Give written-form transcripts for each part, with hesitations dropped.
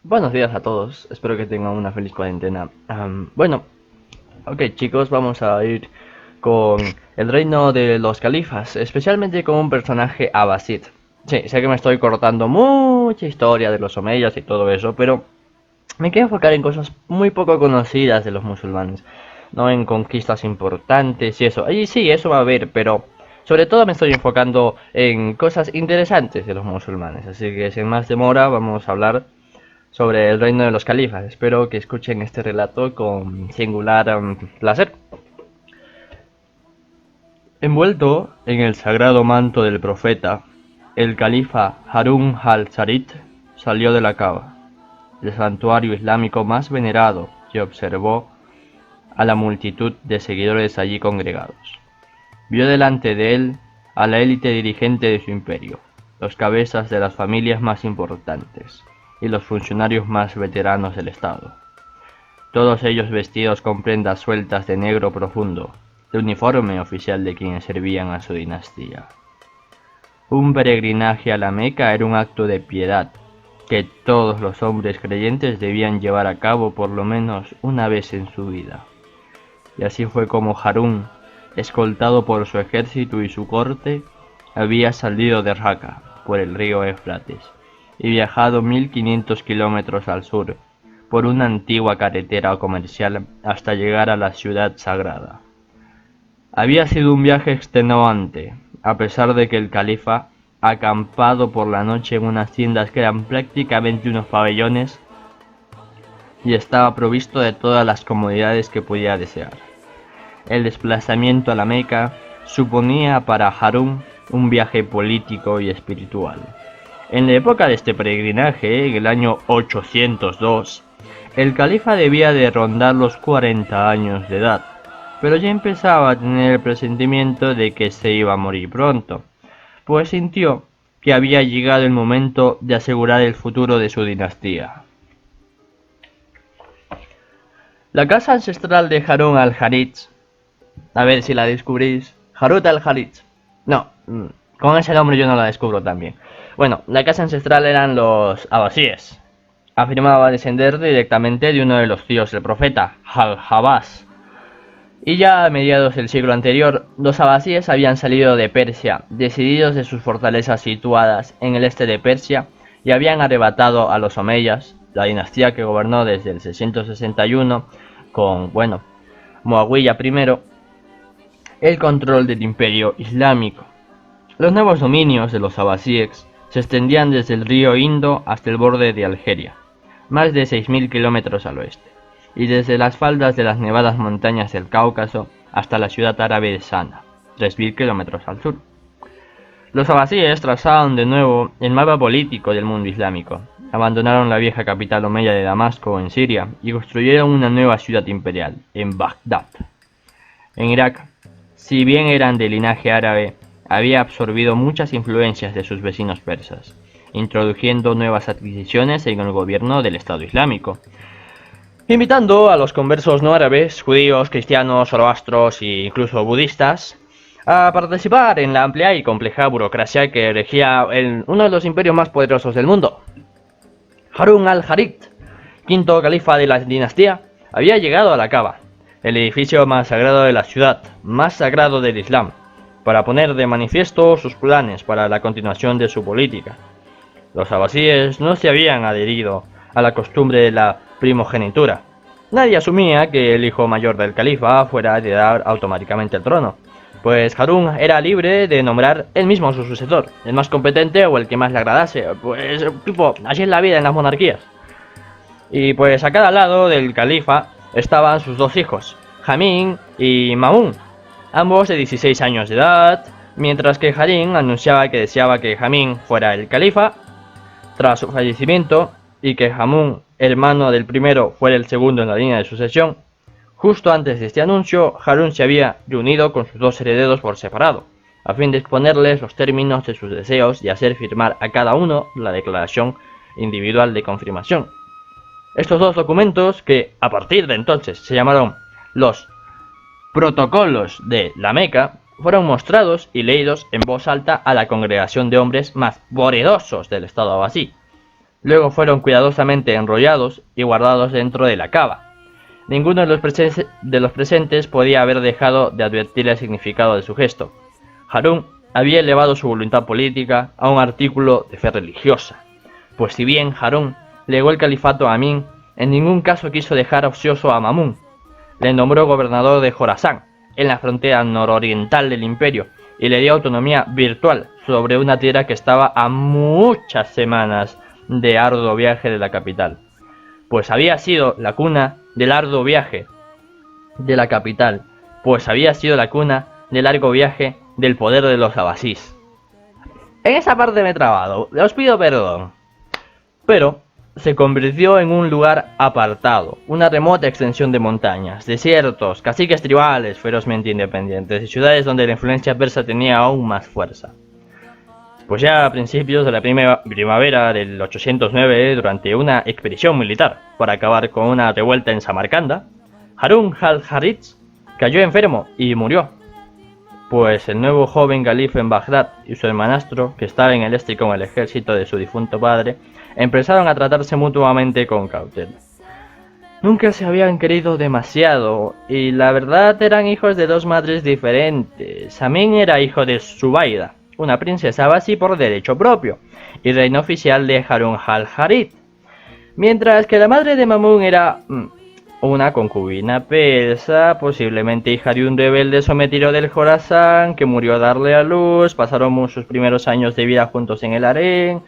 Buenos días a todos, espero que tengan una feliz cuarentena. Ok chicos, vamos a ir con el reino de los califas, especialmente con un personaje abasid. Sí, sé que me estoy cortando mucha historia de los omeyas y todo eso, pero me quiero enfocar en cosas muy poco conocidas de los musulmanes, no en conquistas importantes y eso. Y sí, eso va a haber, pero sobre todo me estoy enfocando en cosas interesantes de los musulmanes. Así que sin más demora, vamos a hablar sobre el reino de los califas. Espero que escuchen este relato con singular placer. Envuelto en el sagrado manto del profeta, el califa Harun al-Rashid salió de la Kaaba, el santuario islámico más venerado, y observó a la multitud de seguidores allí congregados. Vio delante de él a la élite dirigente de su imperio, los cabezas de las familias más importantes y los funcionarios más veteranos del Estado. Todos ellos vestidos con prendas sueltas de negro profundo, el uniforme oficial de quienes servían a su dinastía. Un peregrinaje a la Meca era un acto de piedad que todos los hombres creyentes debían llevar a cabo por lo menos una vez en su vida. Y así fue como Harún, escoltado por su ejército y su corte, había salido de Raqqa por el río Éufrates y viajado 1500 kilómetros al sur por una antigua carretera comercial hasta llegar a la ciudad sagrada. Había sido un viaje extenuante, a pesar de que el califa, acampado por la noche en unas tiendas que eran prácticamente unos pabellones, y estaba provisto de todas las comodidades que podía desear. El desplazamiento a la Meca suponía para Harún un viaje político y espiritual. En la época de este peregrinaje, en el año 802, el califa debía de rondar los 40 años de edad, pero ya empezaba a tener el presentimiento de que se iba a morir pronto, pues sintió que había llegado el momento de asegurar el futuro de su dinastía. La casa ancestral de Harún al-Rashid, a ver si la descubrís, Harut al-Rashid. No, con ese nombre yo no la descubro también. Bueno, la casa ancestral eran los abasíes. Afirmaba descender directamente de uno de los tíos del profeta, Al-Habas. Y ya a mediados del siglo anterior, los abasíes habían salido de Persia, decididos de sus fortalezas situadas en el este de Persia, y habían arrebatado a los omeyas, la dinastía que gobernó desde el 661 con, Muawiyah I, el control del imperio islámico. Los nuevos dominios de los abasíes se extendían desde el río Indo hasta el borde de Algeria, más de 6000 kilómetros al oeste, y desde las faldas de las nevadas montañas del Cáucaso hasta la ciudad árabe de Sana, 3000 kilómetros al sur. Los abasíes trazaron de nuevo el mapa político del mundo islámico, abandonaron la vieja capital omeya de Damasco en Siria y construyeron una nueva ciudad imperial, en Bagdad. En Irak, si bien eran de linaje árabe, había absorbido muchas influencias de sus vecinos persas, introduciendo nuevas adquisiciones en el gobierno del Estado Islámico, invitando a los conversos no árabes, judíos, cristianos, zoroastros e incluso budistas a participar en la amplia y compleja burocracia que regía uno de los imperios más poderosos del mundo. Harún al-Rashid, quinto califa de la dinastía, había llegado a la Kaaba, el edificio más sagrado de la ciudad, más sagrado del Islam, para poner de manifiesto sus planes para la continuación de su política. Los abasíes no se habían adherido a la costumbre de la primogenitura. Nadie asumía que el hijo mayor del califa fuera a heredar automáticamente el trono, pues Harún era libre de nombrar él mismo a su sucesor, el más competente o el que más le agradase, pues así es la vida en las monarquías. Y pues a cada lado del califa estaban sus dos hijos, Jamín y Mamun, ambos de 16 años de edad, mientras que Harim anunciaba que deseaba que Jamín fuera el califa tras su fallecimiento y que Jamún, hermano del primero, fuera el segundo en la línea de sucesión. Justo antes de este anuncio, Harún se había reunido con sus dos herederos por separado, a fin de exponerles los términos de sus deseos y hacer firmar a cada uno la declaración individual de confirmación. Estos dos documentos, que a partir de entonces se llamaron los Protocolos de la Meca, fueron mostrados y leídos en voz alta a la congregación de hombres más poderosos del estado abasí. Luego fueron cuidadosamente enrollados y guardados dentro de la cava. Ninguno de los presentes podía haber dejado de advertir el significado de su gesto. Harún había elevado su voluntad política a un artículo de fe religiosa, pues si bien Harún legó el califato a Amin, en ningún caso quiso dejar ocioso a Mamún. Le nombró gobernador de Jorasán, en la frontera nororiental del imperio, y le dio autonomía virtual sobre una tierra que estaba a muchas semanas de arduo viaje de la capital, pues había sido la cuna del arduo viaje de la capital, pues había sido la cuna del largo viaje del poder de los abasís. En esa parte me he trabado, os pido perdón. Pero se convirtió en un lugar apartado, una remota extensión de montañas, desiertos, caciques tribales ferozmente independientes y ciudades donde la influencia persa tenía aún más fuerza. Pues ya a principios de la primavera del 809, durante una expedición militar para acabar con una revuelta en Samarcanda, Harún al-Harith cayó enfermo y murió, pues el nuevo joven califa en Bagdad y su hermanastro, que estaba en el este con el ejército de su difunto padre, empezaron a tratarse mutuamente con cautela. Nunca se habían querido demasiado, y la verdad eran hijos de dos madres diferentes. Amin era hijo de Zubaida, una princesa abasí por derecho propio, y reina oficial de Harún al-Harith, mientras que la madre de Mamún era una concubina persa, posiblemente hija de un rebelde sometido del Jorasán, que murió a darle a luz. Pasaron sus primeros años de vida juntos en el harén,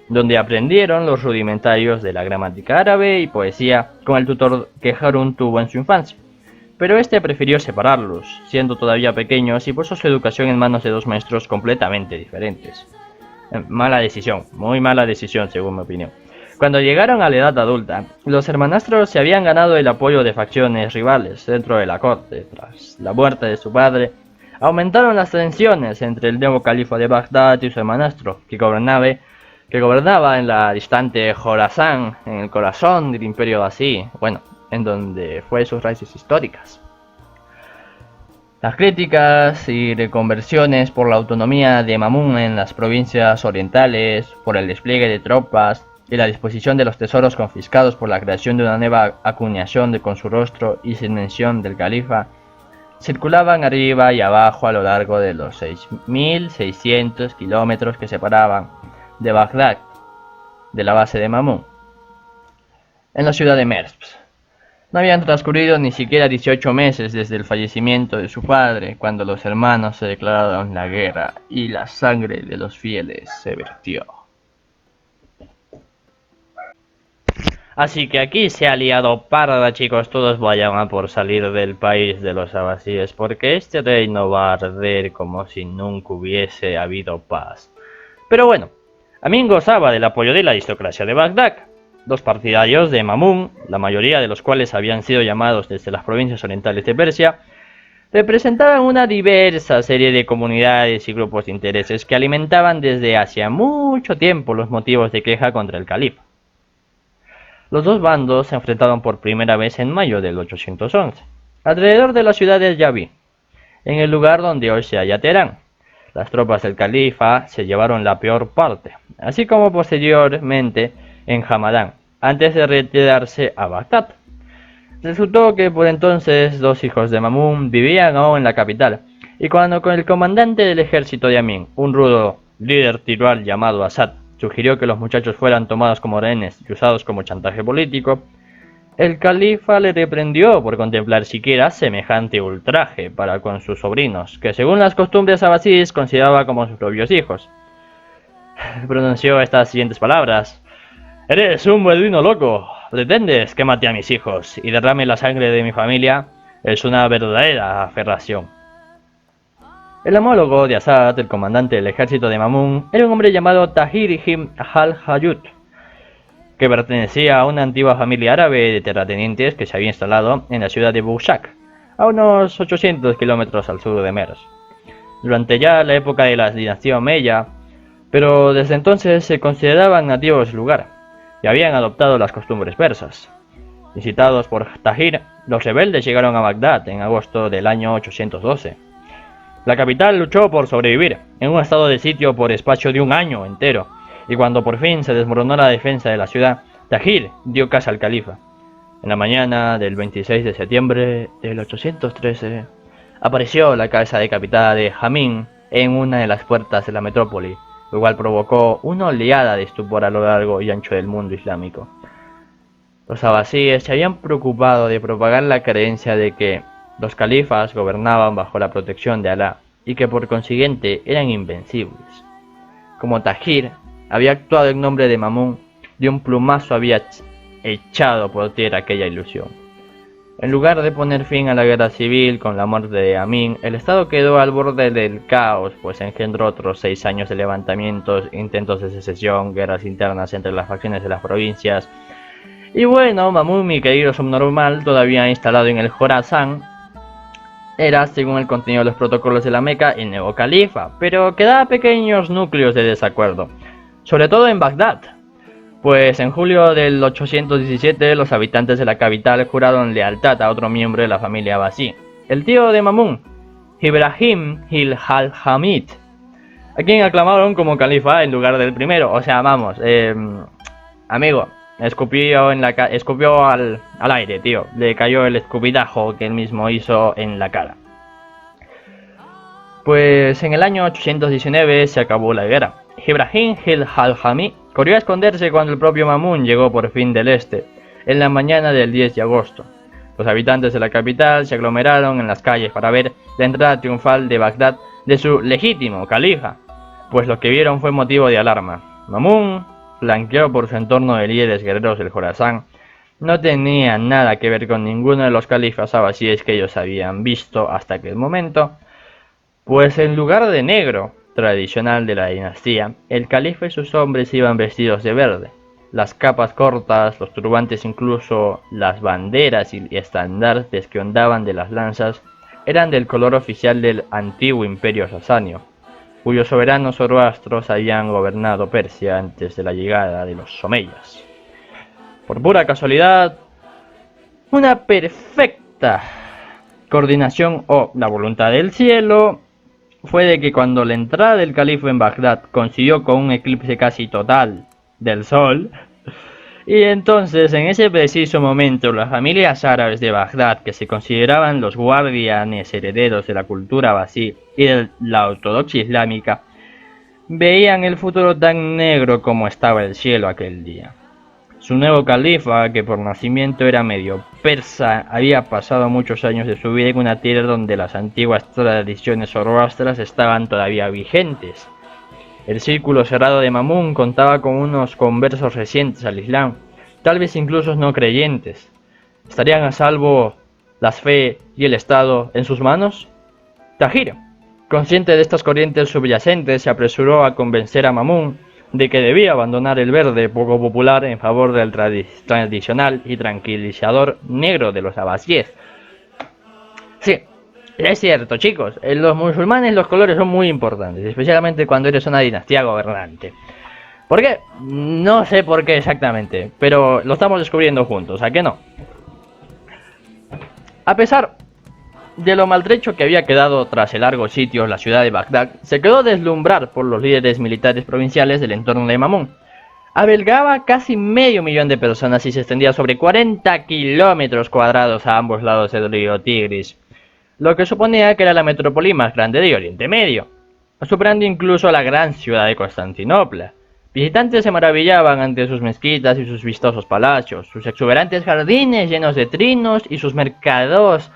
donde aprendieron los rudimentarios de la gramática árabe y poesía con el tutor que Harún tuvo en su infancia. Pero este prefirió separarlos, siendo todavía pequeños, y puso su educación en manos de dos maestros completamente diferentes. Mala decisión, muy mala decisión según mi opinión. Cuando llegaron a la edad adulta, los hermanastros se habían ganado el apoyo de facciones rivales dentro de la corte. Tras la muerte de su padre, aumentaron las tensiones entre el nuevo califa de Bagdad y su hermanastro, que gobernaba en la distante Jorasán, en el corazón del imperio abasí, en donde fue sus raíces históricas. Las críticas y reconversiones por la autonomía de Mamún en las provincias orientales, por el despliegue de tropas y la disposición de los tesoros confiscados por la creación de una nueva acuñación con su rostro y sin mención del califa, circulaban arriba y abajo a lo largo de los 6.600 kilómetros que separaban de Bagdad de la base de Mamún, en la ciudad de Merz. No habían transcurrido ni siquiera 18 meses desde el fallecimiento de su padre, cuando los hermanos se declararon la guerra y la sangre de los fieles se vertió. Así que aquí se ha liado parda, chicos. Todos vayan a por salir del país de los abasíes, porque este reino va a arder como si nunca hubiese habido paz. Pero bueno, Amin gozaba del apoyo de la aristocracia de Bagdad. Los partidarios de Mamún, la mayoría de los cuales habían sido llamados desde las provincias orientales de Persia, representaban una diversa serie de comunidades y grupos de intereses que alimentaban desde hacía mucho tiempo los motivos de queja contra el califa. Los dos bandos se enfrentaron por primera vez en mayo del 811, alrededor de la ciudad de Yaví, en el lugar donde hoy se halla Teherán. Las tropas del califa se llevaron la peor parte, así como posteriormente en Hamadán, antes de retirarse a Bagdad. Resultó que por entonces dos hijos de Mamún vivían aún en la capital, y cuando con el comandante del ejército de Amin, un rudo líder tribal llamado Asad, sugirió que los muchachos fueran tomados como rehenes y usados como chantaje político, el califa le reprendió por contemplar siquiera semejante ultraje para con sus sobrinos, que según las costumbres abasíes consideraba como sus propios hijos. Pronunció estas siguientes palabras: «Eres un beduino loco, pretendes que mate a mis hijos y derrame la sangre de mi familia, es una verdadera aberración». El homólogo de Asad, el comandante del ejército de Mamún, era un hombre llamado Tahir ibn al-Hayyut, que pertenecía a una antigua familia árabe de terratenientes que se había instalado en la ciudad de Bushak, a unos 800 kilómetros al sur de Merz, durante ya la época de la dinastía Omeya, pero desde entonces se consideraban nativos del lugar y habían adoptado las costumbres persas. Incitados por Tahir, los rebeldes llegaron a Bagdad en agosto del año 812. La capital luchó por sobrevivir, en un estado de sitio por espacio de un año entero, y cuando por fin se desmoronó la defensa de la ciudad, Tahir dio caza al califa. En la mañana del 26 de septiembre del 813, apareció la cabeza decapitada de Jamín en una de las puertas de la metrópoli, lo cual provocó una oleada de estupor a lo largo y ancho del mundo islámico. Los abasíes se habían preocupado de propagar la creencia de que los califas gobernaban bajo la protección de Alá y que por consiguiente eran invencibles. Como Tahir había actuado en nombre de Mamún, de un plumazo había echado por tierra aquella ilusión. En lugar de poner fin a la guerra civil con la muerte de Amin, el estado quedó al borde del caos, pues engendró otros 6 años de levantamientos, intentos de secesión, guerras internas entre las facciones de las provincias. Y bueno, Mamún, mi querido subnormal, todavía instalado en el Jorasán, era, según el contenido de los protocolos de la Meca, el nuevo califa, pero quedaba pequeños núcleos de desacuerdo, sobre todo en Bagdad. Pues en julio del 817 los habitantes de la capital juraron lealtad a otro miembro de la familia Abbasí, el tío de Mamún, Ibrahim al-Hamid, a quien aclamaron como califa en lugar del primero. O sea, vamos, amigo, escupió al aire, tío, le cayó el escupidajo que él mismo hizo en la cara. Pues en el año 819 se acabó la guerra. Ibrahim al-Hamid corrió a esconderse cuando el propio Mamún llegó por fin del este, en la mañana del 10 de agosto. Los habitantes de la capital se aglomeraron en las calles para ver la entrada triunfal de Bagdad de su legítimo califa, pues lo que vieron fue motivo de alarma. Mamún, flanqueado por su entorno de líderes guerreros del Jorasán, no tenía nada que ver con ninguno de los califas abasíes que ellos habían visto hasta aquel momento, pues en lugar de negro tradicional de la dinastía, el califa y sus hombres iban vestidos de verde. Las capas cortas, los turbantes, incluso las banderas y estandartes que ondaban de las lanzas eran del color oficial del antiguo imperio sasáneo, cuyos soberanos zoroastros habían gobernado Persia antes de la llegada de los omeyas. Por pura casualidad, una perfecta coordinación o la voluntad del cielo fue de que cuando la entrada del califa en Bagdad coincidió con un eclipse casi total del sol, y entonces en ese preciso momento las familias árabes de Bagdad, que se consideraban los guardianes herederos de la cultura abasí y de la ortodoxia islámica, veían el futuro tan negro como estaba el cielo aquel día. Su nuevo califa, que por nacimiento era medio persa, había pasado muchos años de su vida en una tierra donde las antiguas tradiciones zoroastras estaban todavía vigentes. El círculo cerrado de Mamún contaba con unos conversos recientes al Islam, tal vez incluso no creyentes. ¿Estarían a salvo las fe y el Estado en sus manos? Tahir, consciente de estas corrientes subyacentes, se apresuró a convencer a Mamún de que debía abandonar el verde poco popular en favor del tradicional y tranquilizador negro de los abasíes. Sí, es cierto, chicos, en los musulmanes los colores son muy importantes, especialmente cuando eres una dinastía gobernante. ¿Por qué? No sé por qué exactamente, pero lo estamos descubriendo juntos, ¿a qué no? A pesar de lo maltrecho que había quedado tras el largo sitio la ciudad de Bagdad, se quedó deslumbrar por los líderes militares provinciales del entorno de Mamún. Albergaba casi medio millón de personas y se extendía sobre 40 kilómetros cuadrados a ambos lados del río Tigris, lo que suponía que era la metrópoli más grande de Oriente Medio, superando incluso a la gran ciudad de Constantinopla. Visitantes se maravillaban ante sus mezquitas y sus vistosos palacios, sus exuberantes jardines llenos de trinos y sus mercados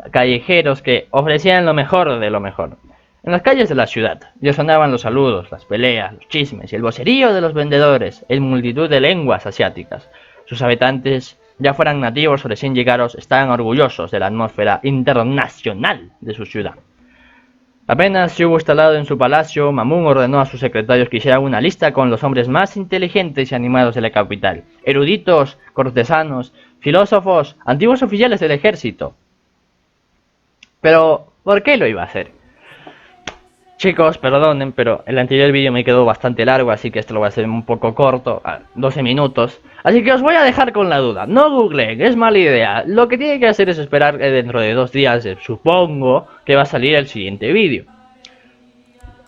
callejeros que ofrecían lo mejor de lo mejor. En las calles de la ciudad ya sonaban los saludos, las peleas, los chismes y el vocerío de los vendedores en multitud de lenguas asiáticas. Sus habitantes, ya fueran nativos o recién llegados, estaban orgullosos de la atmósfera internacional de su ciudad. Apenas se hubo instalado en su palacio, Mamún ordenó a sus secretarios que hicieran una lista con los hombres más inteligentes y animados de la capital, eruditos, cortesanos, filósofos, antiguos oficiales del ejército. Pero, ¿por qué lo iba a hacer? Chicos, perdonen, pero el anterior vídeo me quedó bastante largo, así que esto lo voy a hacer un poco corto, a 12 minutos. Así que os voy a dejar con la duda. No googleen, es mala idea. Lo que tienen que hacer es esperar dentro de 2 días, supongo, que va a salir el siguiente vídeo.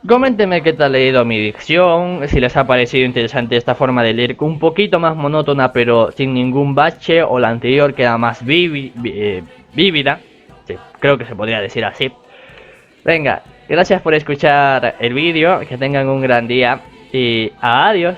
Coméntenme qué tal he leído mi dicción, si les ha parecido interesante esta forma de leer un poquito más monótona pero sin ningún bache, o la anterior que era más vívida. Sí, creo que se podría decir así. Venga, gracias por escuchar el vídeo, que tengan un gran día y adiós.